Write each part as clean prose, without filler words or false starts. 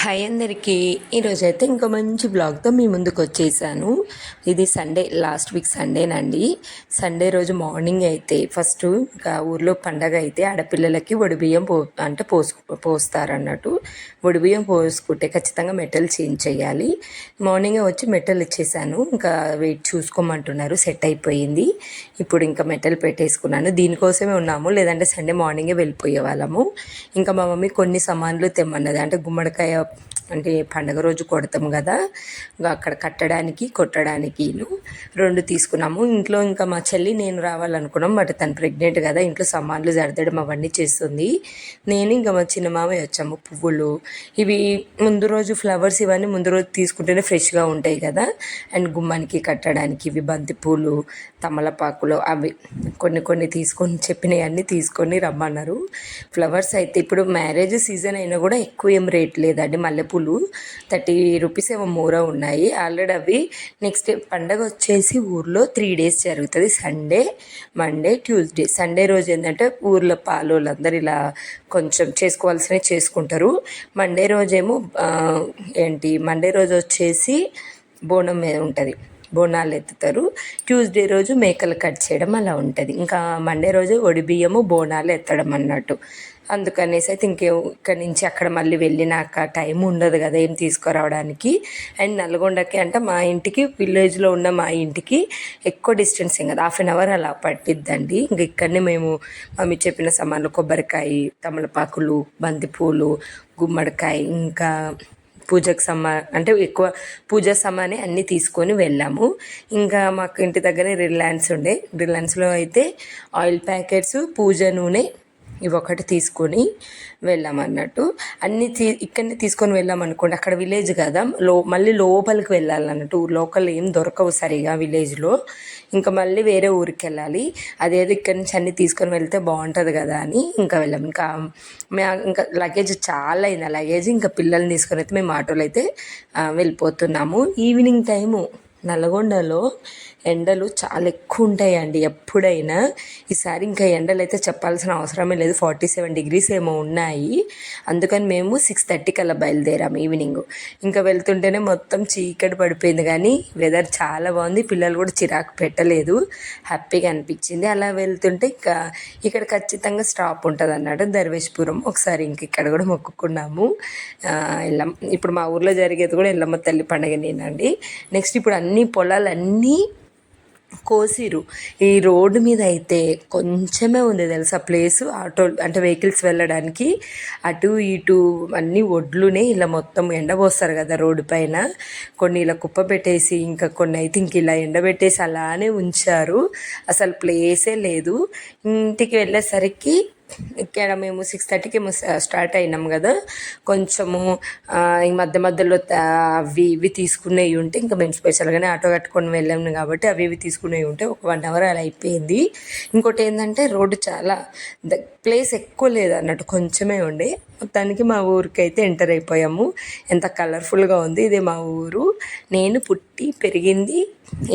Hi అందరికీ. ఈరోజైతే ఇంకో మంచి బ్లాగ్తో మీ ముందుకు వచ్చేసాను. ఇది సండే, లాస్ట్ వీక్ సండేనండి. సండే రోజు మార్నింగ్ అయితే ఫస్ట్ ఇంకా ఊర్లో పండగ అయితే ఆడపిల్లలకి ఒడిబియ్యం పోస్తారన్నట్టు. ఒడిబియ్యం పోసుకుంటే ఖచ్చితంగా మెటల్ చేంజ్ చేయాలి. మార్నింగే వచ్చి మెటల్ ఇచ్చేసాను. ఇంకా వెయిట్ చూసుకోమంటున్నారు, సెట్ అయిపోయింది. ఇప్పుడు ఇంకా మెటల్ పెట్టేసుకున్నాను. దీనికోసమే ఉన్నాము, లేదంటే సండే మార్నింగే వెళ్ళిపోయే వాళ్ళము. ఇంకా మా మమ్మీ కొన్ని సామాన్లు తెమ్మన్నది, అంటే గుమ్మడికాయ అంటే పండగ రోజు కొడతాం కదా, అక్కడ కట్టడానికి కొట్టడానికి 2 తీసుకున్నాము. ఇంట్లో ఇంకా మా చెల్లి నేను రావాలనుకున్నాం, బట్ తను ప్రెగ్నెంట్ కదా, ఇంట్లో సామాన్లు జరదడం అవన్నీ చేస్తుంది. నేను ఇంకా మా చిన్న మామయ్య వచ్చాము. పువ్వులు ఇవి ముందు రోజు ఫ్లవర్స్ ఇవన్నీ ముందు రోజు తీసుకుంటేనే ఫ్రెష్గా ఉంటాయి కదా. అండ్ గుమ్మానికి కట్టడానికి ఇవి బంతి పూలు, తమలపాకులు అవి కొన్ని తీసుకొని చెప్పినవి అన్నీ తీసుకొని రమ్మన్నారు. ఫ్లవర్స్ అయితే ఇప్పుడు మ్యారేజ్ సీజన్ అయినా కూడా ఎక్కువ ఏం రేట్ లేదండి. మల్లెపూలు 30 రూపీస్ ఏమో మూర ఉన్నాయి ఆల్రెడీ. అవి నెక్స్ట్ డే పండగ వచ్చేసి ఊర్లో 3 days జరుగుతుంది. Sunday, Monday, Tuesday. సండే రోజు ఏంటంటే ఊర్లో పాలోళ్ళందరూ ఇలా కొంచెం చేసుకోవాల్సినవి చేసుకుంటారు. మండే రోజేమో మండే రోజు వచ్చేసి బోనం మీద ఉంటుంది, బోనాలు ఎత్తుతారు. ట్యూస్డే రోజు మేకలు కట్ చేయడం అలా ఉంటుంది. ఇంకా మండే రోజు ఒడిబియ్యము బోనాలు ఎత్తడం అన్నట్టు. అందుకనేసి అయితే ఇక్కడి నుంచి అక్కడ మళ్ళీ వెళ్ళినాక టైం ఉండదు కదా ఏం తీసుకురావడానికి. అండ్ నల్గొండకి అంటే మా ఇంటికి, విలేజ్లో ఉన్న మా ఇంటికి ఎక్కువ డిస్టెన్స్ ఏం కదా, 1/2 hour అలా పట్టిద్దండి. ఇంక ఇక్కడనే మేము మమ్మీ చెప్పిన సామాన్లు కొబ్బరికాయ, తమలపాకులు, బంతిపూలు, గుమ్మడికాయ, ఇంకా పూజకు అంటే ఎక్కువ పూజ సామానే అన్నీ తీసుకొని వెళ్ళాము. ఇంకా మాకు ఇంటి దగ్గరే రిలయన్స్లో అయితే ఆయిల్ ప్యాకెట్స్, పూజ నూనె ఇవి ఒకటి తీసుకొని వెళ్ళామన్నట్టు. అన్నీ ఇక్కడనే తీసుకొని వెళ్ళామనుకోండి, అక్కడ విలేజ్ కదా, మళ్ళీ లోపలికి వెళ్ళాలన్నట్టు. లోకల్ ఏం దొరకవు సరిగా విలేజ్లో. ఇంకా మళ్ళీ వేరే ఊరికి వెళ్ళాలి. అదేదో ఇక్కడి నుంచి అన్నీ తీసుకొని వెళ్తే బాగుంటుంది కదా అని ఇంకా వెళ్ళాం. ఇంకా లగేజ్ చాలా అయింది. ఆ లగేజ్ ఇంకా పిల్లల్ని తీసుకొని అయితే మేము ఆటోలో అయితే వెళ్ళిపోతున్నాము. ఈవినింగ్ టైము నల్గొండలో ఎండలు చాలా ఎక్కువ ఉంటాయండి ఎప్పుడైనా. ఈసారి ఇంకా ఎండలు అయితే చెప్పాల్సిన అవసరమే లేదు, 47 degrees ఏమో ఉన్నాయి. అందుకని మేము 6:30 అలా బయలుదేరాము ఈవినింగ్. ఇంకా వెళ్తుంటేనే మొత్తం చీకటి పడిపోయింది, కానీ వెదర్ చాలా బాగుంది. పిల్లలు కూడా చిరాకు పెట్టలేదు, హ్యాపీగా అనిపించింది. అలా వెళ్తుంటే ఇంకా ఇక్కడ ఖచ్చితంగా స్టాప్ ఉంటుంది అన్నట్టు, దర్వేష్పురం. ఒకసారి ఇంక ఇక్కడ కూడా మొక్కుకున్నాము. ఇప్పుడు మా ఊర్లో జరిగేది కూడా ఎల్లమ్మ తల్లి పండుగనేనండి. నెక్స్ట్ ఇప్పుడు అన్ని పొలాలన్నీ కోసిరు. ఈ రోడ్డు మీద అయితే కొంచెమే ఉంది తెలుసా ప్లేసు, ఆటో అంటే వెహికల్స్ వెళ్ళడానికి. అటు ఇటు అన్నీ ఒడ్లునే ఇలా మొత్తం ఎండబోస్తారు కదా రోడ్డు పైన. కొన్ని ఇలా కుప్ప పెట్టేసి, ఇంకా కొన్ని అయితే ఇంక ఇలా ఎండబెట్టేసి అలానే ఉంచారు. అసలు ప్లేసే లేదు. ఇంటికి వెళ్ళేసరికి ఇక్కడ మేము 6:30కి స్టార్ట్ అయినాం కదా, కొంచెము ఈ మధ్యలో అవి ఇవి తీసుకునేవి ఉంటే, ఇంకా మేము స్పెషల్గానే ఆటో కట్టుకొని వెళ్ళాము కాబట్టి అవి ఇవి తీసుకునేవి ఉంటే ఒక 1 hour అలా అయిపోయింది. ఇంకోటి ఏంటంటే రోడ్డు చాలా ప్లేస్ ఎక్కువ లేదు అన్నట్టు, కొంచెమే ఉండే. మొత్తానికి మా ఊరికి అయితే ఎంటర్ అయిపోయాము. ఎంత కలర్ఫుల్గా ఉంది. ఇదే మా ఊరు, నేను పుట్టి పెరిగింది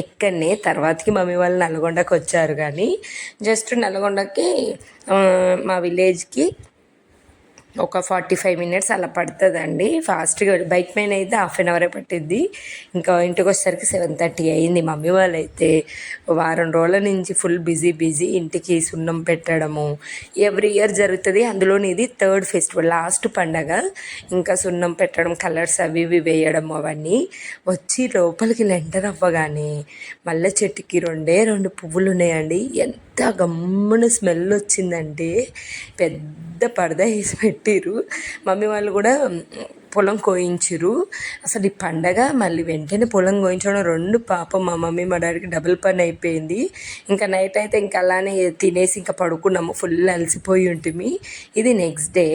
ఇక్కడనే. తర్వాతకి మమ్మీ వాళ్ళు నల్గొండకి వచ్చారు, కానీ జస్ట్ నల్గొండకి మా విలేజ్కి ఒక 45 minutes అలా పడుతుందండి. ఫాస్ట్గా బైక్ పైన అయితే 1/2 hour పట్టిద్ది. ఇంకా ఇంటికి వచ్చేసరికి 7:30 అయింది. మమ్మీ వాళ్ళు అయితే వారం రోజుల నుంచి ఫుల్ బిజీ. ఇంటికి సున్నం పెట్టడము ఎవ్రీ ఇయర్ జరుగుతుంది. అందులోని ఇది 3rd ఫెస్టివల్, లాస్ట్ పండగ. ఇంకా సున్నం పెట్టడం, కలర్స్ అవి ఇవి వేయడం అవన్నీ. వచ్చి లోపలికి ఎంటర్ అవ్వగానే మల్లె చెట్టుకి 2 పువ్వులు ఉన్నాయండి. ఎంత గమ్మున స్మెల్ వచ్చిందంటే పెద్ద పరదా వేసి పెట్టిరు. మమ్మీ వాళ్ళు కూడా పొలం కోయించిరు. అసలు ఈ పండగ మళ్ళీ వెంటనే పొలం కోయించడం 2 పాపం మా మమ్మీ మా డాడీకి డబుల్ పని అయిపోయింది. ఇంకా నైట్ అయితే ఇంకా అలానే తినేసి ఇంకా పడుకున్నాము, ఫుల్ అలసిపోయి ఉంటుంది. ఇది నెక్స్ట్ డే.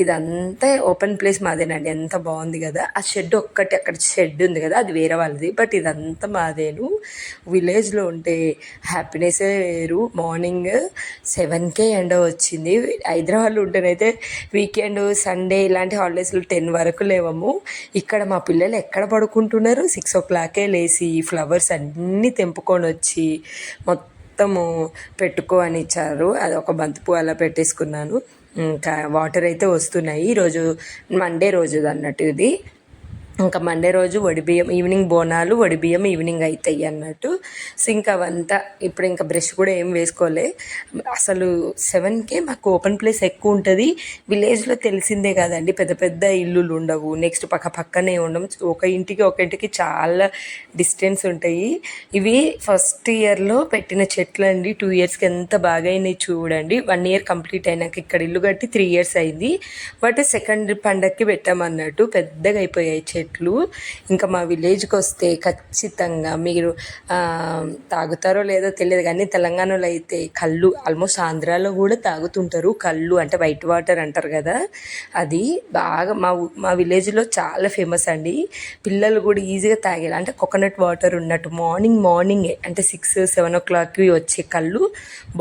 ఇదంతా ఓపెన్ ప్లేస్ మాదేనండి, ఎంత బాగుంది కదా. ఆ షెడ్ ఒక్కటి, అక్కడ షెడ్ ఉంది కదా, అది వేరే వాళ్ళది, బట్ ఇదంతా మాదేను. విలేజ్లో ఉంటే హ్యాపీనెస్సే వేరు. మార్నింగ్ 7కే ఎండ వచ్చింది. హైదరాబాద్లో ఉంటేనైతే వీకెండ్, సండే ఇలాంటి హాలిడేస్లో 10 వరకు లేవము. ఇక్కడ మా పిల్లలు ఎక్కడ పడుకుంటున్నారు, 6 o'clock లేచి ఫ్లవర్స్ అన్నీ తెంపుకొని వచ్చి మొత్తము పెట్టుకో అని ఇచ్చారు. అది ఒక బంతిపూ అలా పెట్టేసుకున్నాను. ఇంకా వాటర్ అయితే వస్తున్నాయి. ఈరోజు మండే రోజు అన్నట్టు ఇది. ఇంకా మండే రోజు వడిబియ్యం ఈవినింగ్, బోనాలు వడిబియ్యం ఈవినింగ్ అవుతాయి అన్నట్టు. సో ఇంకా అవంతా ఇప్పుడు ఇంకా బ్రష్ కూడా ఏం వేసుకోలే. అసలు 7కే మాకు ఓపెన్ ప్లేస్ ఎక్కువ ఉంటుంది. విలేజ్లో తెలిసిందే కదండి, పెద్ద పెద్ద ఇల్లులు ఉండవు, నెక్స్ట్ పక్కనే ఉండవు, ఒక ఇంటికి చాలా డిస్టెన్స్ ఉంటాయి. ఇవి ఫస్ట్ ఇయర్లో పెట్టిన చెట్లు అండి. 2 ఇయర్స్కి ఎంత బాగా అయినాయి చూడండి. 1 ఇయర్ కంప్లీట్ అయినాక ఇక్కడ ఇల్లు కట్టి 3 ఇయర్స్ అయింది. బట్ సెకండ్ పండగకి పెట్టామన్నట్టు పెద్దగా అయిపోయాయి చెట్లు. ఇంకా మా విలేజ్కి వస్తే ఖచ్చితంగా మీరు తాగుతారో లేదో తెలియదు కానీ తెలంగాణలో అయితే కళ్ళు, ఆల్మోస్ట్ ఆంధ్రాలో కూడా తాగుతుంటారు కళ్ళు, అంటే వైట్ వాటర్ అంటారు కదా, అది బాగా మా విలేజ్లో చాలా ఫేమస్ అండి. పిల్లలు కూడా ఈజీగా తాగేలా, అంటే కోకోనట్ వాటర్ ఉన్నట్టు మార్నింగే అంటే 6-7 o'clock వచ్చే కళ్ళు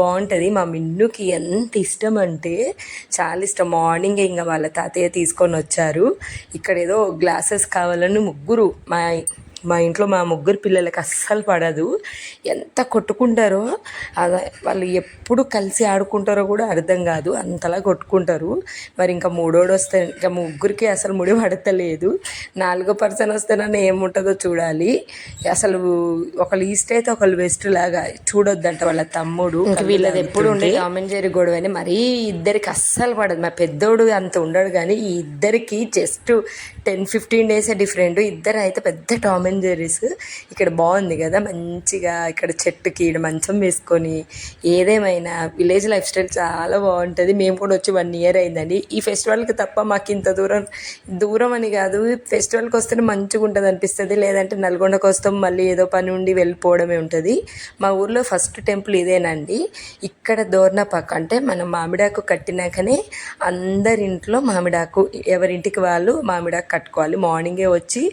బాగుంటుంది. మా మిన్నుకి ఎంత ఇష్టం అంటే చాలా ఇష్టం. మార్నింగే ఇంకా వాళ్ళ తాతయ్య తీసుకొని వచ్చారు. ఇక్కడ ఏదో గ్లాసెస్ కావాలని మా ఇంట్లో మా ముగ్గురు పిల్లలకి అస్సలు పడదు. ఎంత కొట్టుకుంటారో, వాళ్ళు ఎప్పుడు కలిసి ఆడుకుంటారో కూడా అర్థం కాదు, అంతలా కొట్టుకుంటారు. మరి ఇంకా మూడోడు వస్తే ఇంకా ముగ్గురికి అసలు ముడి పడతలేదు. 4వ పర్సన్ వస్తేనన్నా ఏముంటుందో చూడాలి. అసలు ఒకళ్ళు ఈస్ట్ అయితే ఒకళ్ళు వెస్ట్ లాగా చూడొద్దంట వాళ్ళ తమ్ముడు. వీళ్ళది ఎప్పుడు ఉండే టామ్ అండ్ జెర్రీ గొడవని. మరీ ఇద్దరికి అస్సలు పడదు. మా పెద్దోడు అంత ఉండడు కానీ ఈ ఇద్దరికి జస్ట్ 10-15 days డిఫరెంట్. ఇద్దరు అయితే పెద్ద టామ్ అండ్ జెర్రీస్. ఇక్కడ బాగుంది కదా, మంచిగా ఇక్కడ చెట్టుకి మంచం వేసుకొని, ఏదేమైనా విలేజ్ లైఫ్ స్టైల్ చాలా బాగుంటుంది. మేము కూడా వచ్చి 1 year అయిందండి. ఈ ఫెస్టివల్కి తప్ప మాకు ఇంత దూరం అని కాదు, ఫెస్టివల్కి వస్తేనే మంచిగా ఉంటుంది అనిపిస్తుంది. లేదంటే నల్గొండకు వస్తాం, మళ్ళీ ఏదో పని ఉండి వెళ్ళిపోవడమే ఉంటుంది. మా ఊర్లో ఫస్ట్ టెంపుల్ ఇదేనండి. ఇక్కడ దోర్నపాకు అంటే మనం మామిడాకు కట్టినాకనే అందరింట్లో మామిడాకు, ఎవరింటికి వాళ్ళు మామిడాకు కట్టుకోవాలి. మార్నింగే వచ్చి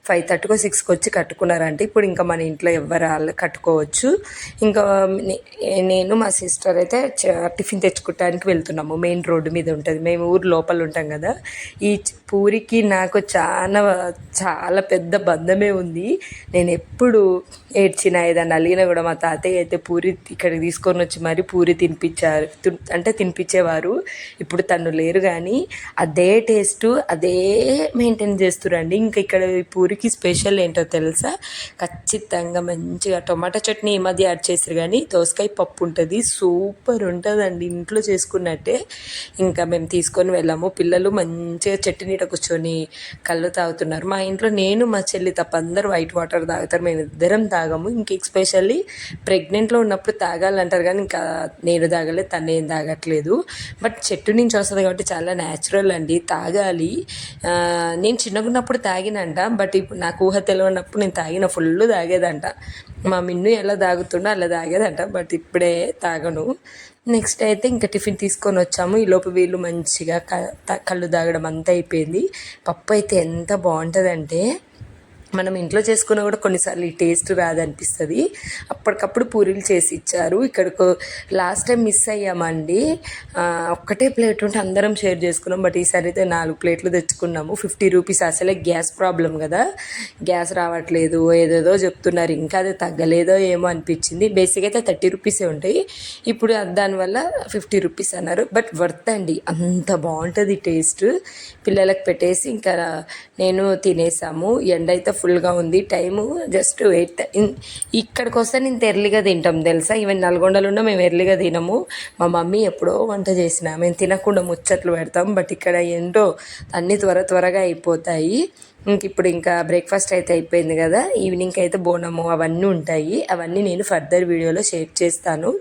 5:30 6 వచ్చి కట్టుకున్నారంటే ఇప్పుడు ఇంకా మన ఇంట్లో ఎవరు వాళ్ళు కట్టుకోవచ్చు. ఇంకా నేను మా సిస్టర్ అయితే టిఫిన్ తెచ్చుకోవడానికి వెళ్తున్నాము. మెయిన్ రోడ్డు మీద ఉంటుంది, మేము ఊరు లోపల ఉంటాం కదా. ఈ పూరికి నాకు చాలా పెద్ద బంధమే ఉంది. నేను ఎప్పుడు ఏడ్చినా ఏదన్నా అలిగినా కూడా మా తాతయ్య అయితే పూరి ఇక్కడికి తీసుకొని వచ్చి మరి పూరి తినిపించేవారు. ఇప్పుడు తను లేరు కానీ అదే టేస్ట్ అదే మెయింటైన్ చేస్తురండి. ఇంకా ఇక్కడ పూరికి స్పెషల్ ఏంటో తెలుసా, ఖచ్చితంగా మంచిగా టొమాటో చట్నీ ఈ మధ్య యాడ్ చేస్తారు కానీ దోసకాయ పప్పు ఉంటుంది, సూపర్ ఉంటుందండి, ఇంట్లో చేసుకున్నట్టే. ఇంకా మేము తీసుకొని వెళ్ళాము. పిల్లలు మంచిగా చెట్టు నీట కూర్చొని కళ్ళు తాగుతున్నారు. మా ఇంట్లో నేను మా చెల్లి తప్ప అందరూ వైట్ వాటర్ తాగుతారు, మేము ఇద్దరం తాగము. ఇంక ఎస్పెషల్లీ ప్రెగ్నెంట్లో ఉన్నప్పుడు తాగాలంటారు కానీ ఇంకా నేను తాగలేదు, తను ఏం తాగట్లేదు. బట్ చెట్టు నుంచి వస్తుంది కాబట్టి చాలా న్యాచురల్ అండి, తాగాలి. నేను చిన్నగా ఉన్నప్పుడు తాగినంట, బట్ ఇప్పుడు నాకు ఊహ తెలియనప్పుడు నేను ఫుల్ తాగేదంట. మా మిన్ను ఎలా తాగుతుండో అలా తాగేదంట, బట్ ఇప్పుడే తాగను. నెక్స్ట్ అయితే ఇంకా టిఫిన్ తీసుకొని వచ్చాము. ఈలోపు వీళ్ళు మంచిగా కళ్ళు తాగడం అంతా అయిపోయింది. పప్పు అయితే ఎంత బాగుంటుందంటే మనం ఇంట్లో చేసుకున్నా కూడా కొన్నిసార్లు ఈ టేస్ట్ రాదనిపిస్తుంది. అప్పటికప్పుడు పూరీలు చేసి ఇచ్చారు. ఇక్కడికి లాస్ట్ టైం మిస్ అయ్యామండి, ఒక్కటే ప్లేట్ ఉంటే అందరం షేర్ చేసుకున్నాం. బట్ ఈసారి అయితే 4 ప్లేట్లు తెచ్చుకున్నాము. 50 rupees. అసలే గ్యాస్ ప్రాబ్లం కదా, గ్యాస్ రావట్లేదు ఏదేదో చెప్తున్నారు, ఇంకా అది తగ్గలేదో ఏమో అనిపించింది. బేసిక్ అయితే 30 rupees ఉంటాయి, ఇప్పుడు దానివల్ల 50 rupees అన్నారు. బట్ వర్త్ అండి, అంత బాగుంటుంది టేస్ట్. పిల్లలకు పెట్టేసి ఇంకా నేను తినేసాము. ఎండ అయితే ఫుల్గా ఉంది. Time just 8. ఇక్కడికి వస్తే నేను ఎర్లీగా తింటాం తెలుసా. ఈవెన్ నల్గొండలో ఉన్నా మేము ఎర్లీగా తినము. మా మమ్మీ ఎప్పుడో వంట చేసిన మేము తినకుండా ముచ్చట్లు పెడతాం. బట్ ఇక్కడ ఏంటో అన్నీ త్వరగా అయిపోతాయి. ఇప్పుడు ఇంకా బ్రేక్ఫాస్ట్ అయితే అయిపోయింది కదా, ఈవినింగ్కి అయితే బోనము అవన్నీ ఉంటాయి. అవన్నీ నేను ఫర్దర్ వీడియోలో షేర్ చేస్తాను.